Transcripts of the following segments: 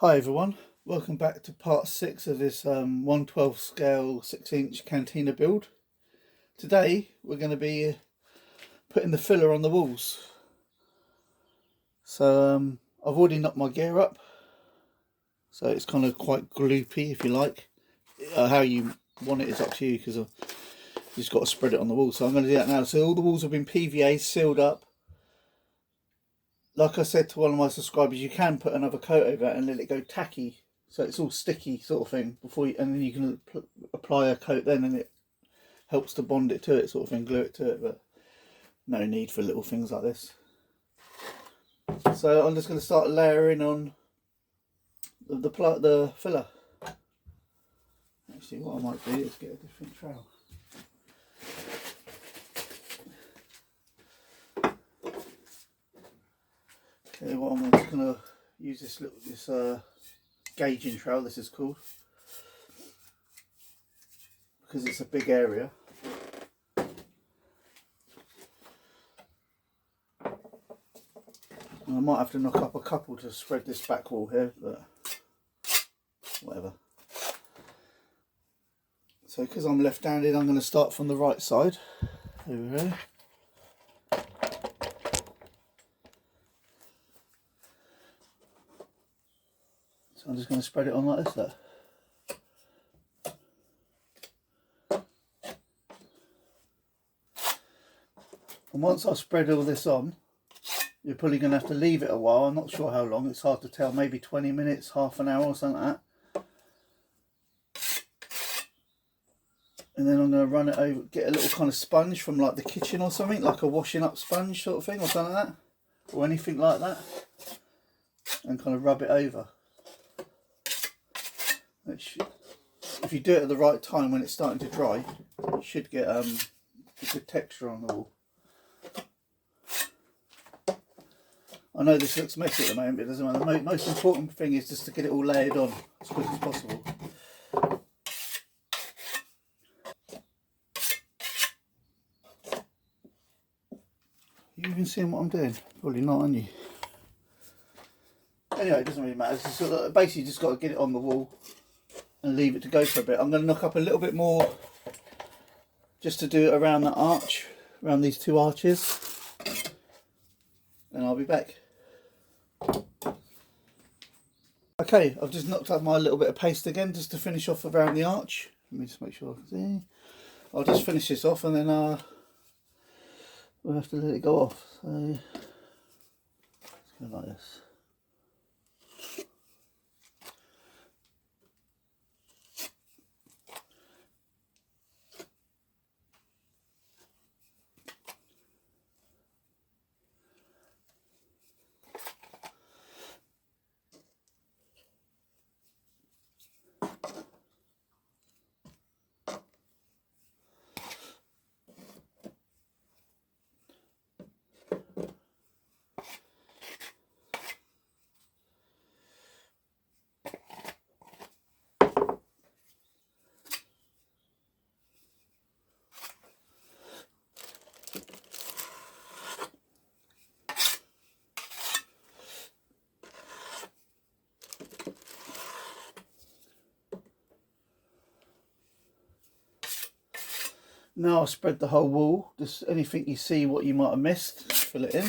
Hi everyone, welcome back to part 6 of this 1/12 scale 6-inch Cantina build. Today we're going to be putting the filler on the walls. So I've already knocked my gear up, so it's kind of quite gloopy if you like. How you want it is up to you, because you've just got to spread it on the wall. So I'm going to do that now. So all the walls have been PVA sealed up. Like I said to one of my subscribers, you can put another coat over it and let it go tacky, so it's all sticky sort of thing before and then you can apply a coat then, and it helps to bond it to it sort of thing, glue it to it. But no need for little things like this. So I'm just going to start layering on the filler. Actually, what I might do is get a different trowel. Okay, I'm just going to use this gauging trowel, this is called, because it's a big area. And I might have to knock up a couple to spread this back wall here, but whatever. So because I'm left-handed, I'm going to start from the right side. There we go. So I'm just going to spread it on like this there. And once I've spread all this on, you're probably going to have to leave it a while. I'm not sure how long, it's hard to tell, maybe 20 minutes, half an hour or something like that. And then I'm going to run it over, get a little kind of sponge from like the kitchen or something, like a washing up sponge sort of thing or something like that, or anything like that, and kind of rub it over. If you do it at the right time when it's starting to dry, you should get a good texture on the wall. I know this looks messy at the moment, but it doesn't matter. The most important thing is just to get it all layered on as quick as possible. You even seeing what I'm doing? Probably not, aren't you? Anyway, it doesn't really matter. It's just, basically just got to get it on the wall and leave it to go for a bit. I'm going to knock up a little bit more just to do it around that arch, around these two arches, and I'll be back. Okay, I've just knocked up my little bit of paste again just to finish off around the arch. Let me just make sure I can see. I'll just finish this off and then we'll have to let it go off. So let's go like this. Now I'll spread the whole wall. Just anything you see what you might have missed, fill it in.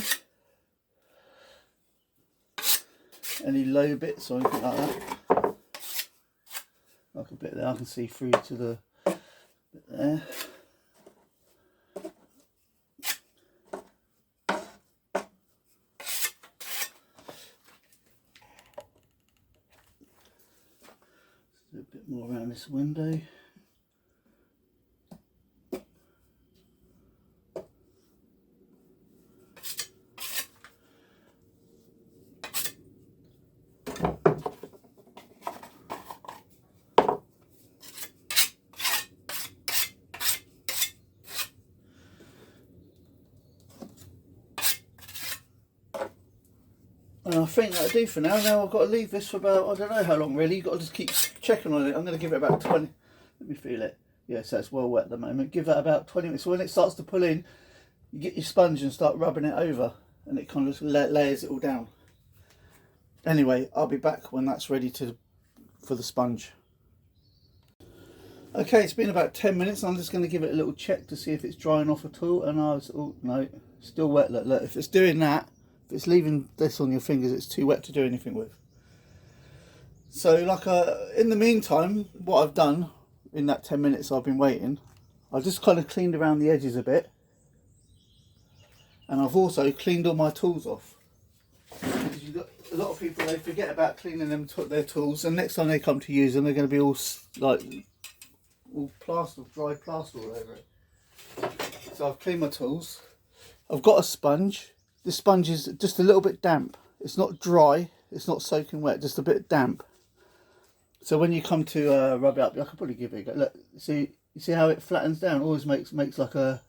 Any low bits or anything like that. Like a bit there, I can see through to the bit there. Do a bit more around this window. And I think that'll do for now. Now I've got to leave this for about, I don't know how long really. You've got to just keep checking on it. I'm going to give it about 20, let me feel it. Yeah, so it's well wet at the moment. Give that about 20 minutes. So when it starts to pull in, you get your sponge and start rubbing it over, and it kind of layers it all down. Anyway, I'll be back when that's ready for the sponge. Okay, it's been about 10 minutes. I'm just going to give it a little check to see if it's drying off at all. And oh no, still wet. Look, if it's doing that, if it's leaving this on your fingers, it's too wet to do anything with. So like in the meantime, what I've done in that 10 minutes I've been waiting, I've just kind of cleaned around the edges a bit. And I've also cleaned all my tools off. Because you've got a lot of people, they forget about cleaning their tools, and next time they come to use them, they're going to be all plaster, dry plaster all over it. So I've cleaned my tools. I've got a sponge. This sponge is just a little bit damp. It's not dry, it's not soaking wet, just a bit damp. So when you come to rub it up, I could probably give it a go. Look, you see how it flattens down? Always makes like a,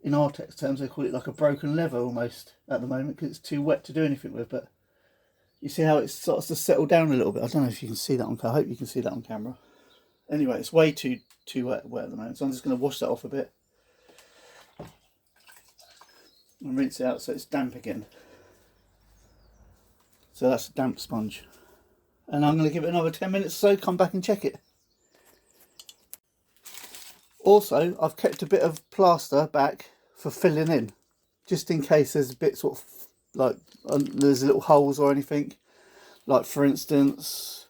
in Artex terms, they call it like a broken leather almost at the moment, because it's too wet to do anything with. But you see how it starts to settle down a little bit. I don't know if you can see that on camera. I hope you can see that on camera. Anyway, it's way too wet at the moment, so I'm just going to wash that off a bit and rinse it out so it's damp again. So that's a damp sponge, and I'm going to give it another 10 minutes or so, come back and check it. Also, I've kept a bit of plaster back for filling in, just in case there's a bit sort of like there's little holes or anything. Like for instance,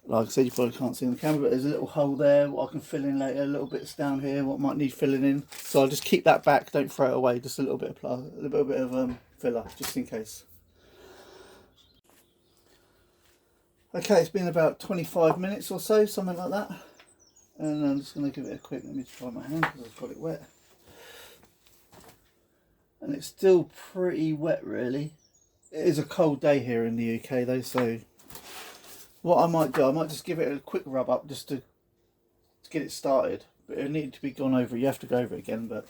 like I said, you probably can't see on the camera, but there's a little hole there what I can fill in later, little bits down here what might need filling in. So I'll just keep that back, don't throw it away, just a little bit of plaster, a little bit of filler, just in case. Okay, it's been about 25 minutes or so, something like that. And I'm just going to give it a quick, let me try my hand because I've got it wet. And it's still pretty wet really. It is a cold day here in the UK though, so what I might do, I might just give it a quick rub up just to get it started. But it'll need to be gone over, you have to go over it again, but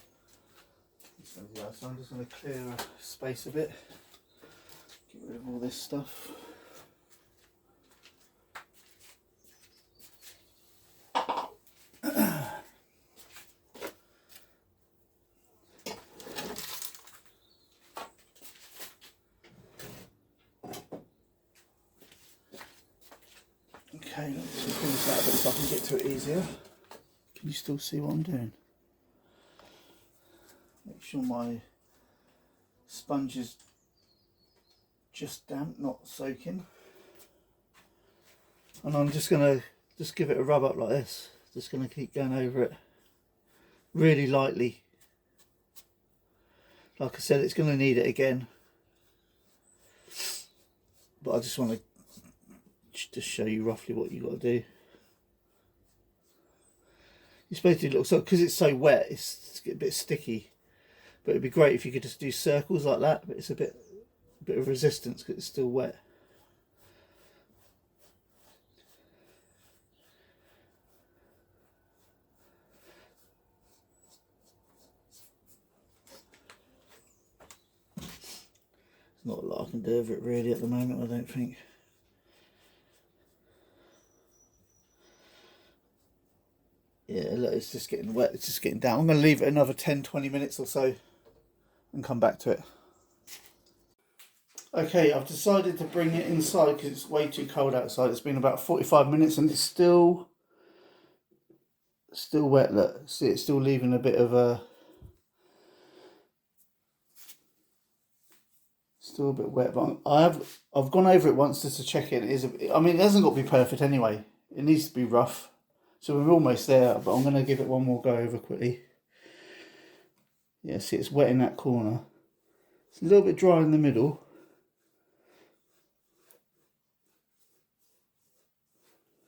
so I'm just going to clear a space a bit, get rid of all this stuff. Okay, let's just finish that a bit so I can get to it easier. Can you still see what I'm doing? Make sure my sponge is just damp, not soaking. And I'm just going to give it a rub up like this. Just going to keep going over it really lightly. Like I said, it's going to need it again. But I just want to just show you roughly what you got to do. You're supposed to look, so because it's so wet, it's a bit sticky. But it'd be great if you could just do circles like that. But it's a bit of resistance because it's still wet. There's not a lot I can do with it really at the moment, I don't think. Yeah, look, it's just getting wet, it's just getting down. I'm going to leave it another 10-20 minutes or so and come back to it. Okay, I've decided to bring it inside because it's way too cold outside. It's been about 45 minutes and it's still wet. Look, see, it's still leaving a bit of a, still a bit wet. But I've gone over it once just to check it. It is I mean, it hasn't got to be perfect anyway. It needs to be rough. So we're almost there, but I'm going to give it one more go over quickly. Yeah, see, it's wet in that corner. It's a little bit dry in the middle.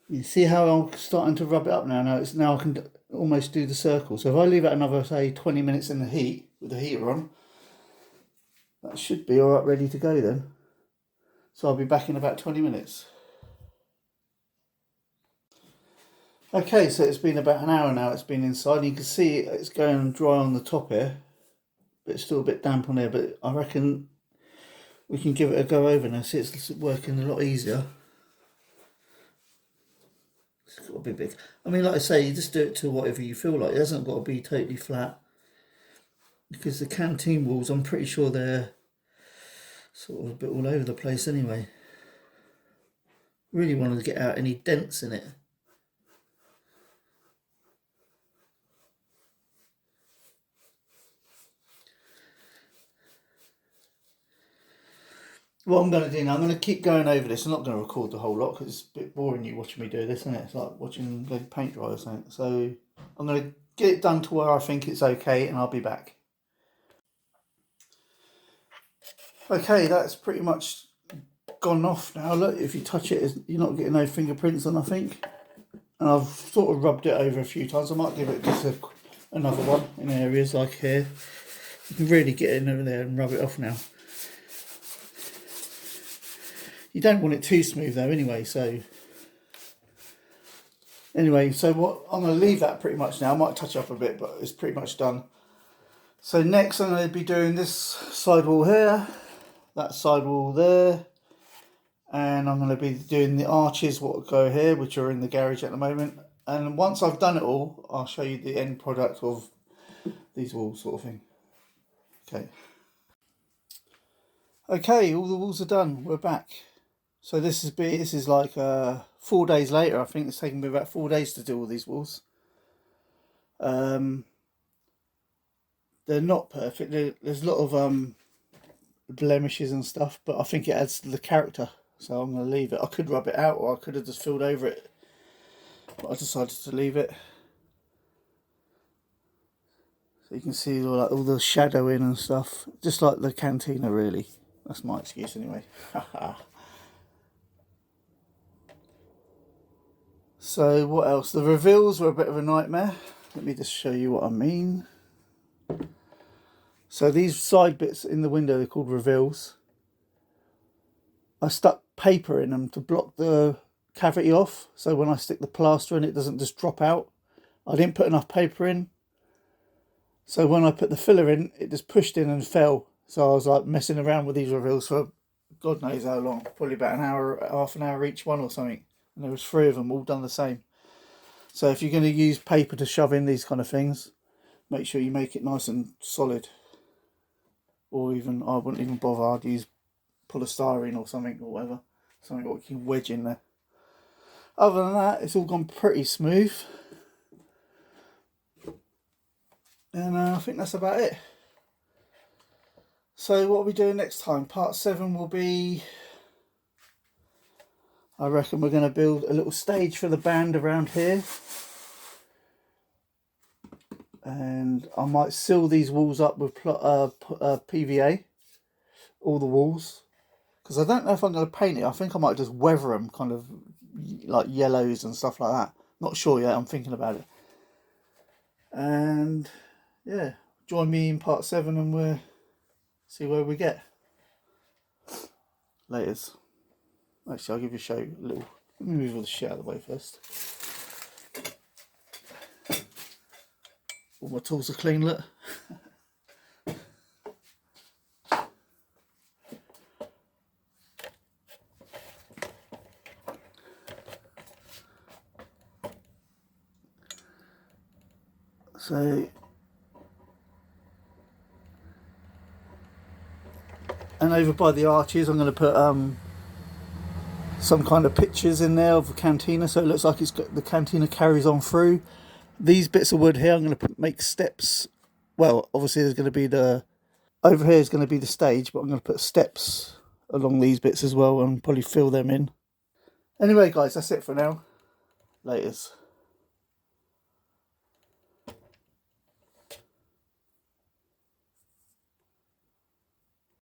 You see how I'm starting to rub it up now? Now I can almost do the circle. So if I leave it another, say, 20 minutes in the heat, with the heater on, that should be all right, ready to go then. So I'll be back in about 20 minutes. Okay, so it's been about an hour now, it's been inside. You can see it's going dry on the top here, but it's still a bit damp on there, but I reckon we can give it a go over now. See, it's working a lot easier. It's got to be big. I mean, like I say, you just do it to whatever you feel like. It hasn't got to be totally flat. Because the canteen walls, I'm pretty sure they're sort of a bit all over the place anyway. Really wanted to get out any dents in it. What I'm going to do now, I'm going to keep going over this. I'm not going to record the whole lot because it's a bit boring you watching me do this, isn't it? It's like watching paint dry or something. So I'm going to get it done to where I think it's okay and I'll be back. Okay, that's pretty much gone off now. Look, if you touch it, you're not getting no fingerprints on, I think. And I've sort of rubbed it over a few times. I might give it just another one in areas like here. You can really get in over there and rub it off now. You don't want it too smooth though anyway, so what I'm going to leave that pretty much now. I might touch up a bit, but it's pretty much done. So next I'm going to be doing this side wall here, that side wall there, and I'm going to be doing the arches what go here, which are in the garage at the moment. And once I've done it all, I'll show you the end product of these walls sort of thing. Okay, all the walls are done. We're back. So this is like 4 days later. I think it's taken me about 4 days to do all these walls. They're not perfect. There's a lot of blemishes and stuff, but I think it adds to the character. So I'm going to leave it. I could rub it out, or I could have just filled over it, but I decided to leave it. So you can see all the shadowing and stuff, just like the cantina really. That's my excuse anyway. So what else? The reveals were a bit of a nightmare. Let me just show you what I mean. So these side bits in the window, they're called reveals. I stuck paper in them to block the cavity off, so when I stick the plaster in, it doesn't just drop out. I didn't put enough paper in, so when I put the filler in, it just pushed in and fell. So I was like messing around with these reveals for God knows how long, probably about an hour, half an hour each one or something. And there was 3 of them all done the same. So if you're going to use paper to shove in these kind of things, make sure you make it nice and solid. Or even, I wouldn't even bother, I'd use polystyrene or something or whatever. Something that you can wedge in there. Other than that, it's all gone pretty smooth. And I think that's about it. So what are we doing next time? Part 7 will be, I reckon we're going to build a little stage for the band around here. And I might seal these walls up with PVA. All the walls. Because I don't know if I'm going to paint it. I think I might just weather them, kind of like yellows and stuff like that. Not sure yet, I'm thinking about it. And yeah, join me in part 7 and we'll see where we get. Laters. Actually, I'll give you a show. Let me move all the shit out of the way first. All my tools are clean, look. So, and over by the arches, I'm going to put some kind of pictures in there of the cantina, so it looks like the cantina carries on through. These bits of wood here, I'm going to make steps. Well, obviously there's going to be over here is going to be the stage, but I'm going to put steps along these bits as well and probably fill them in. Anyway guys, that's it for now. Laters.